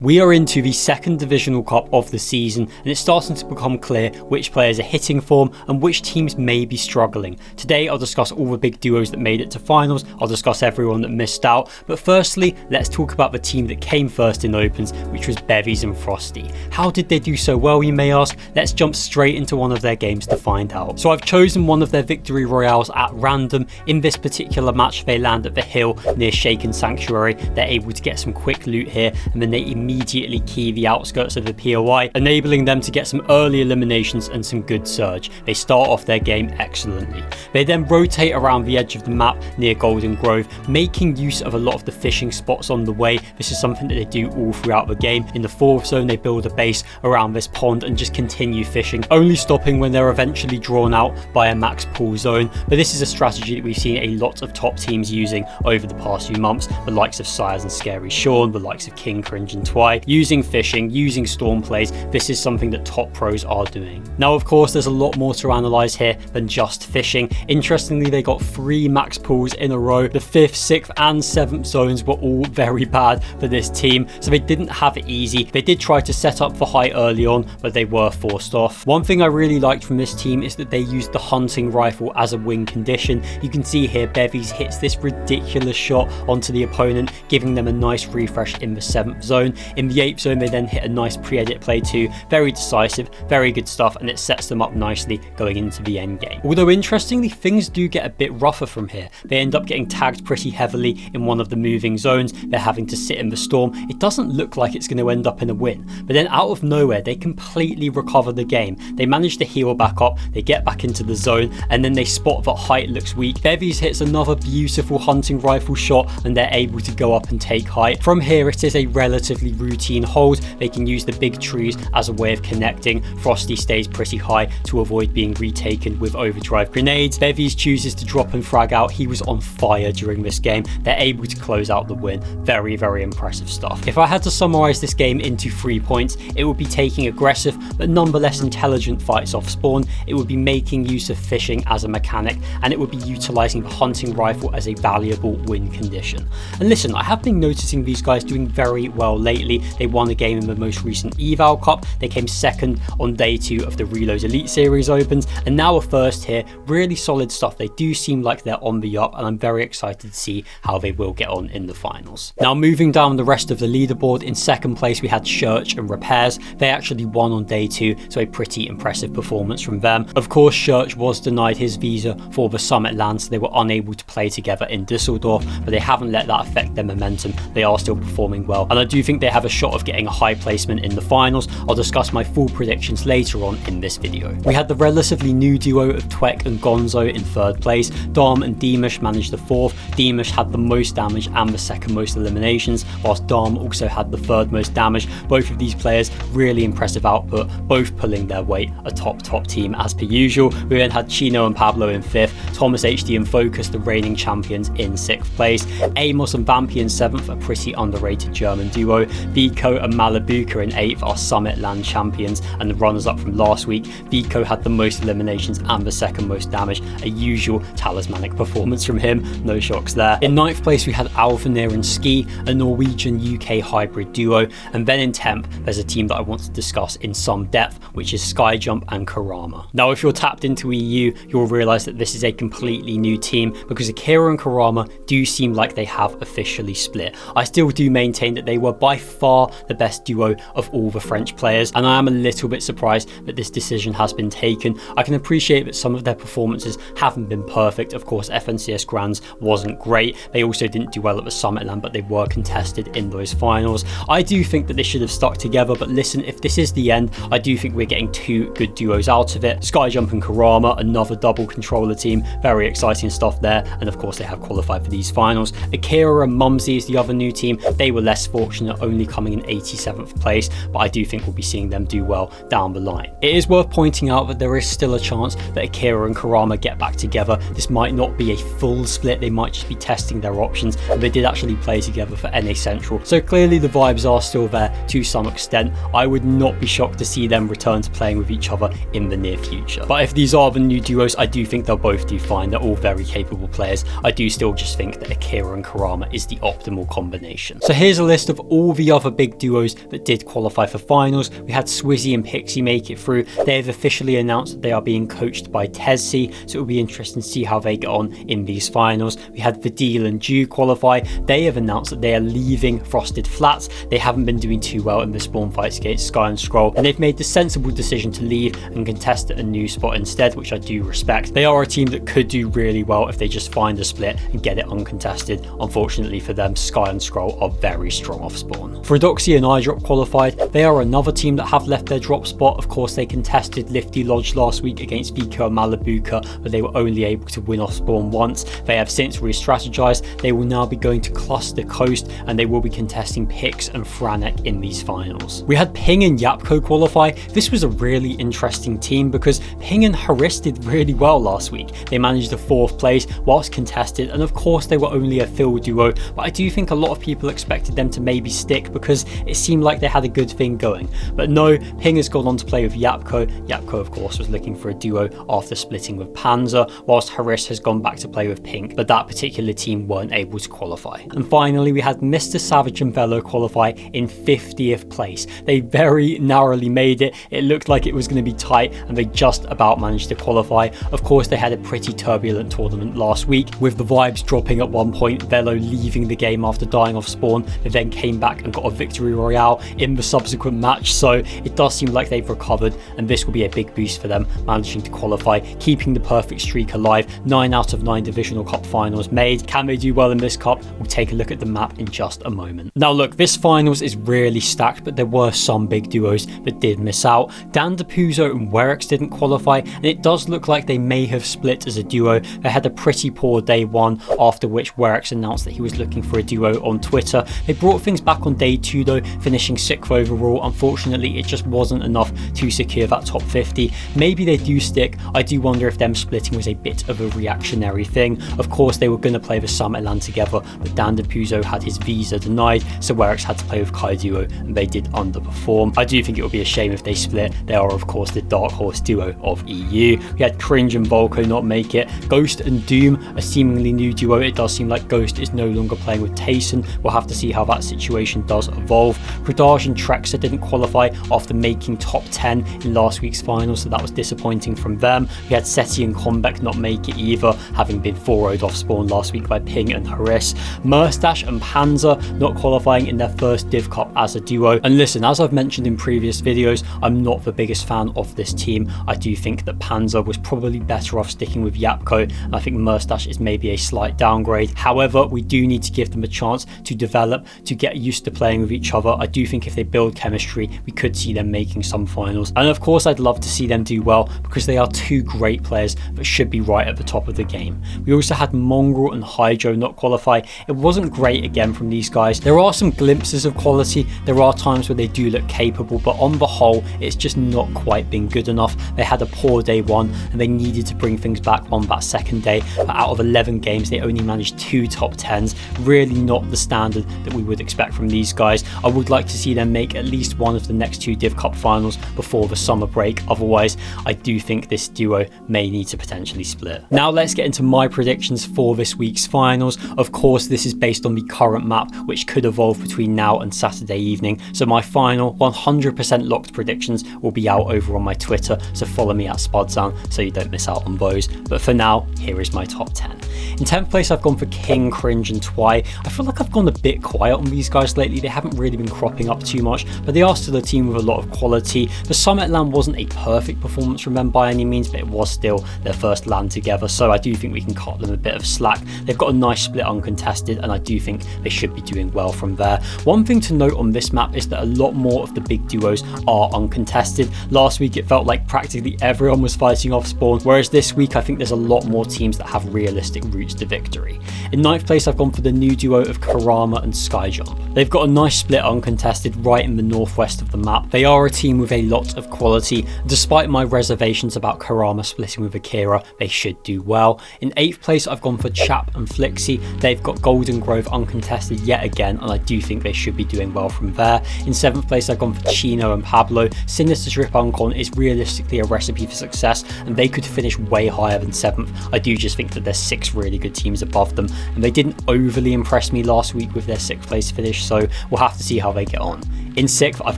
We are into the second Divisional Cup of the season, and it's starting to become clear which players are hitting form and which teams may be struggling. Today I'll discuss all the big duos that made it to finals, I'll discuss everyone that missed out, but firstly let's talk about the team that came first in Opens, which was Bevvys Frxstyy. How did they do so well, you may ask? Let's jump straight into one of their games to find out. So I've chosen one of their victory royales at random. In this particular match they land at the hill near Shaken Sanctuary. They're able to get some quick loot here, and then they immediately key the outskirts of the POI, enabling them to get some early eliminations and some good surge. They start off their game excellently. They then rotate around the edge of the map near Golden Grove, making use of a lot of the fishing spots on the way. This is something that they do all throughout the game. In the 4th zone they build a base around this pond and just continue fishing, only stopping when they're eventually drawn out by a max pool zone. But this is a strategy that we've seen a lot of top teams using over the past few months, the likes of Sires and Scary Sean, the likes of King Cringe and Twy. Using fishing, using storm plays, this is something that top pros are doing. Now of course there's a lot more to analyse here than just fishing. Interestingly, they got 3 max pools in a row. The 5th, 6th and 7th zones were all very bad for this team, so they didn't have it easy. They did try to set up for high early on, but they were forced off. One thing I really liked from this team is that they used the hunting rifle as a win condition. You can see here Bevvys hits this ridiculous shot onto the opponent, giving them a nice refresh in the 7th zone. In the 8th zone they then hit a nice pre-edit play too, very decisive, very good stuff, and it sets them up nicely going into the end game. Although interestingly things do get a bit rougher from here. They end up getting tagged pretty heavily in one of the moving zones. They're having to sit in the storm. It doesn't look like it's going to end up in a win, but then out of nowhere they completely recover the game. They manage to heal back up, they get back into the zone, and then they spot that height looks weak. Bevvys hits another beautiful hunting rifle shot and they're able to go up and take height. From here it is a relatively routine hold. They can use the big trees as a way of connecting. Frxstyy stays pretty high to avoid being retaken with overdrive grenades. Bevvys chooses to drop and frag out. He was on fire during this game. They're able to close out the win. Very, very impressive stuff. If I had to summarise this game into 3 points, it would be taking aggressive but nonetheless intelligent fights off spawn. It would be making use of fishing as a mechanic, and it would be utilising the hunting rifle as a valuable win condition. And listen, I have been noticing these guys doing very well lately. They won a game in the most recent Eval Cup. They came second on day 2 of the Reload Elite Series Opens, and now a first here. Really solid stuff. They do seem like they're on the up, and I'm very excited to see how they will get on in the finals. Now moving down the rest of the leaderboard, in second place we had Church and Repairs. They actually won on day 2, so a pretty impressive performance from them. Of course Church was denied his visa for the Summit land, so they were unable to play together in Düsseldorf, but they haven't let that affect their momentum. They are still performing well, and I do think they have a shot of getting a high placement in the finals. I'll discuss my full predictions later on in this video. We had the relatively new duo of Twek and Gonzo in 3rd place. Dom and Dimash managed the 4th. Dimash had the most damage and the 2nd most eliminations, whilst Dom also had the 3rd most damage. Both of these players really impressive output, both pulling their weight. A top team as per usual. We then had Chino and Pablo in 5th, Thomas HD and Focus, the reigning champions, in 6th place. Amos and Vampy in 7th, a pretty underrated German duo. Vico and Malabuka in 8th are Summit land champions and the runners up from last week. Vico had the most eliminations and the 2nd most damage, a usual talismanic performance from him, no shocks there. In 9th place we had Alvanir and Ski, a Norwegian UK hybrid duo, and then in 10th there's a team that I want to discuss in some depth, which is Skyjump and Kurama. Now if you're tapped into EU, you'll realise that this is a completely new team, because Akiira and Kurama do seem like they have officially split. I still do maintain that they were by far the best duo of all the French players, and I am a little bit surprised that this decision has been taken. I can appreciate that some of their performances haven't been perfect. Of course FNCS Grands wasn't great. They also didn't do well at the Summit land, but they were contested in those finals. I do think that they should have stuck together, but listen, if this is the end, I do think we're getting 2 good duos out of it. Skyjump and Kurama, another double controller team, very exciting stuff there, and of course they have qualified for these finals. Akiira and Mumsy is the other new team. They were less fortunate, only coming in 87th place, but I do think we'll be seeing them do well down the line. It is worth pointing out that there is still a chance that Akiira and Kurama get back together. This might not be a full split, they might just be testing their options, but they did actually play together for NA Central, so clearly the vibes are still there to some extent. I would not be shocked to see them return to playing with each other in the near future. But if these are the new duos, I do think they'll both do fine. They're all very capable players. I do still just think that Akiira and Kurama is the optimal combination. So here's a list of all the other big duos that did qualify for finals. We had Swizzy and Pixie make it through. They have officially announced that they are being coached by Tezzy, so it'll be interesting to see how they get on in these finals. We had Vidil and Dew qualify. They have announced that they are leaving Frosted Flats. They haven't been doing too well in the spawn fights against Sky and Scroll, and they've made the sensible decision to leave and contest at a new spot instead, which I do respect. They are a team that could do really well if they just find a split and get it uncontested. Unfortunately for them, Sky and Scroll are very strong off spawn. Fredoxy and iDrop qualified. They are another team that have left their drop spot. Of course, they contested Lifty Lodge last week against Vika and Malabuka, but they were only able to win off spawn once. They have since re-strategized. They will now be going to Cluster Coast, and they will be contesting Pix and Franek in these finals. We had Ping and Yapko qualify. This was a really interesting team because Ping and Haris did really well last week. They managed the 4th place whilst contested, and of course they were only a fill duo, but I do think a lot of people expected them to maybe stick because it seemed like they had a good thing going. But no, Ping has gone on to play with Yapko. Yapko of course was looking for a duo after splitting with Panzer, whilst Haris has gone back to play with Pink, but that particular team weren't able to qualify. And finally we had Mr. Savage and Velo qualify in 50th place. They very narrowly made it. It looked like it was going to be tight and they just about managed to qualify. Of course they had a pretty turbulent tournament last week with the vibes dropping at one point, Velo leaving the game after dying off spawn. They then came back and got a victory royale in the subsequent match, so it does seem like they've recovered and this will be a big boost for them, managing to qualify, keeping the perfect streak alive. 9 out of 9 Divisional Cup finals made. Can they do well in this cup? We'll take a look at the map in just a moment. Now look, this finals is really stacked, but there were some big duos that did miss out. Dan DePuzo and Werix didn't qualify, and it does look like they may have split as a duo. They had a pretty poor day 1, after which Werix announced that he was looking for a duo on Twitter. They brought things back on day 2 though, finishing 6th overall. Unfortunately, it just wasn't enough to secure that top 50. Maybe they do stick. I do wonder if them splitting was a bit of a reactionary thing. Of course, they were going to play the Summitland together, but Dan DePuzo had his visa denied, so Werix had to play with Kai Duo, and they did underperform. I do think it would be a shame if they split. They are, of course, the dark horse duo of EU. We had Cringe and Volko not make it. Ghost and Doom, a seemingly new duo. It does seem like Ghost is no longer playing with Tayson. We'll have to see how that situation does evolve. Pradaj and Trexa didn't qualify after making top 10 in last week's final, so that was disappointing from them. We had Seti and Kombeck not make it either, having been 4-0'd off spawn last week by Ping and Haris. Merstash and Panzer not qualifying in their first Div Cup as a duo. And listen, as I've mentioned in previous videos, I'm not the biggest fan of this team. I do think that Panzer was probably better off sticking with Yapko, and I think Merstash is maybe a slight downgrade. However, we do need to give them a chance to develop, to get used to playing with each other. I do think if they build chemistry, we could see them making some finals. And of course, I'd love to see them do well because they are 2 great players that should be right at the top of the game. We also had Mongrel and Hydro not qualify. It wasn't great again from these guys. There are some glimpses of quality. There are times where they do look capable, but on the whole, it's just not quite been good enough. They had a poor day 1 and they needed to bring things back on that second day. But out of 11 games, they only managed 2 top 10s. Really not the standard that we would expect from these guys. I would like to see them make at least one of the next 2 Div Cup finals before the summer break. Otherwise, I do think this duo may need to potentially split. Now let's get into my predictions for this week's finals. Of course, this is based on the current map, which could evolve between now and Saturday evening. So my final 100% locked predictions will be out over on my Twitter, so follow me at Spudzan so you don't miss out on those. But for now, here is my top 10. In 10th place, I've gone for King, Cringe and Twy. I feel like I've gone a bit quiet on these guys lately. They haven't really been cropping up too much, but they are still a team with a lot of quality. The Summit LAN wasn't a perfect performance from them by any means, but it was still their first LAN together, so I do think we can cut them a bit of slack. They've got a nice split uncontested, and I do think they should be doing well from there. One thing to note on this map is that a lot more of the big duos are uncontested. Last week, it felt like practically everyone was fighting off spawn, whereas this week, I think there's a lot more teams that have realistic routes to victory. In 9th place, I've gone for the new duo of Kurama and Skyjump. They've got a nice split uncontested right in the northwest of the map. They are a team with a lot of quality. Despite my reservations about Kurama splitting with Akiira, they should do well. In 8th place, I've gone for Chap and Frxstyy. They've got Golden Grove uncontested yet again, and I do think they should be doing well from there. In 7th place, I've gone for Chino and Pablo. Sinister Trip Uncon is realistically a recipe for success, and they could finish way higher than 7th. I do just think that there's 6 really good teams above them, and they didn't overly impress me last week with their 6th place finish, so we'll have to see how they get on. In 6th, I've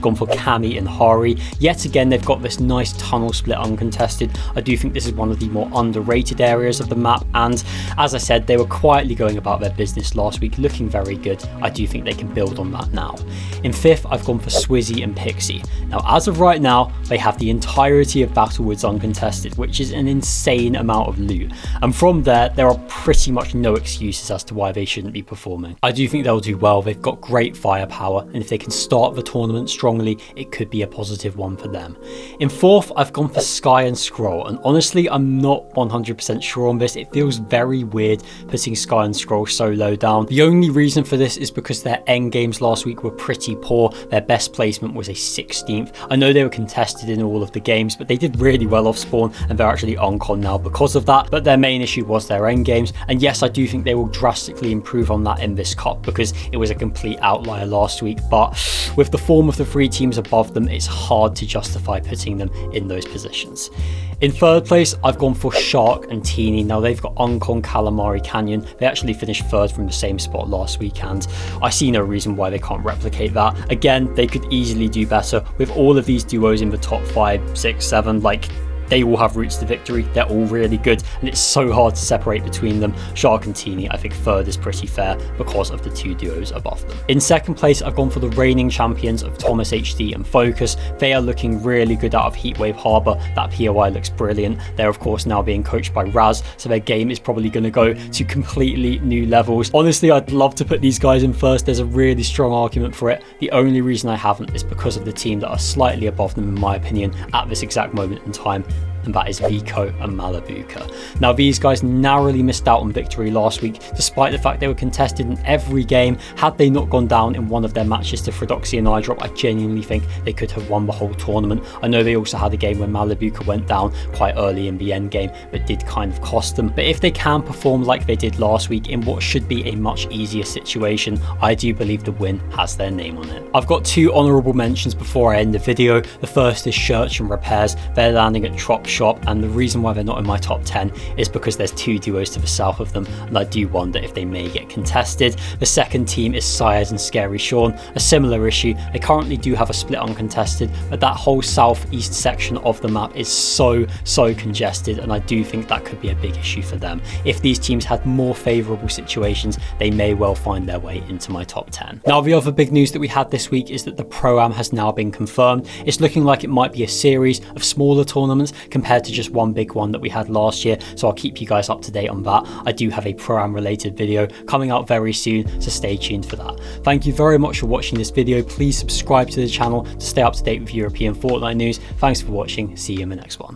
gone for Kami and Hari. Yet again, they've got this nice tunnel split uncontested. I do think this is one of the more underrated areas of the map, and as I said, they were quietly going about their business last week, looking very good. I do think they can build on that now. In 5th, I've gone for Swizzy and Pixie. Now, as of right now, they have the entirety of Battlewoods uncontested, which is an insane amount of loot. And from there are pretty much no excuses as to why they shouldn't be performing. I do think they'll do well. They've got great firepower, and if they can start the tournament strongly, it could be a positive one for them. In 4th, I've gone for Sky and Scroll, and honestly, I'm not 100% sure on this. It feels very weird putting Sky and Scroll so low down. The only reason for this is because their end games last week were pretty poor. Their best placement was a 16th. I know they were contested in all of the games, but they did really well off spawn, and they're actually on con now because of that. But their main issue was their end games, and yes, I do think they will drastically improve on that in this cup because it was a complete outlier last week. But with the form of the 3 teams above them, it's hard to justify putting them in those positions. In 3rd place, I've gone for Shark and Teeny. Now, they've got Uncon Calamari Canyon. They actually finished 3rd from the same spot last week, and I see no reason why they can't replicate that. Again, they could easily do better with all of these duos in the top 5, 6, 7. Like, they all have routes to victory. They're all really good, and it's so hard to separate between them. Shark and Teeny, I think 3rd is pretty fair because of the 2 duos above them. In 2nd place, I've gone for the reigning champions of Thomas HD and Focus. They are looking really good out of Heatwave Harbour. That POI looks brilliant. They're of course now being coached by Raz, so their game is probably going to go to completely new levels. Honestly, I'd love to put these guys in first. There's a really strong argument for it. The only reason I haven't is because of the team that are slightly above them in my opinion at this exact moment in time, and that is Vico and Malabuka. Now, these guys narrowly missed out on victory last week, despite the fact they were contested in every game. Had they not gone down in one of their matches to Fredoxy and iDrop, I genuinely think they could have won the whole tournament. I know they also had a game where Malabuka went down quite early in the end game, but did kind of cost them. But if they can perform like they did last week in what should be a much easier situation, I do believe the win has their name on it. I've got 2 honourable mentions before I end the video. The first is Church and Repairs. They're landing at Trop Shop, and the reason why they're not in my top 10 is because there's 2 duos to the south of them, and I do wonder if they may get contested. The second team is Sires and Scary Sean. A similar issue. They currently do have a split uncontested, but that whole southeast section of the map is so congested, and I do think that could be a big issue for them. If these teams had more favourable situations, they may well find their way into my top 10. Now, the other big news that we had this week is that the Pro-Am has now been confirmed. It's looking like it might be a series of smaller tournaments compared to just one big one that we had last year, so I'll keep you guys up to date on that. I do have a Pro-Am related video coming out very soon, so stay tuned for that. Thank you very much for watching this video. Please subscribe to the channel to stay up to date with European Fortnite news. Thanks for watching. See you in the next one.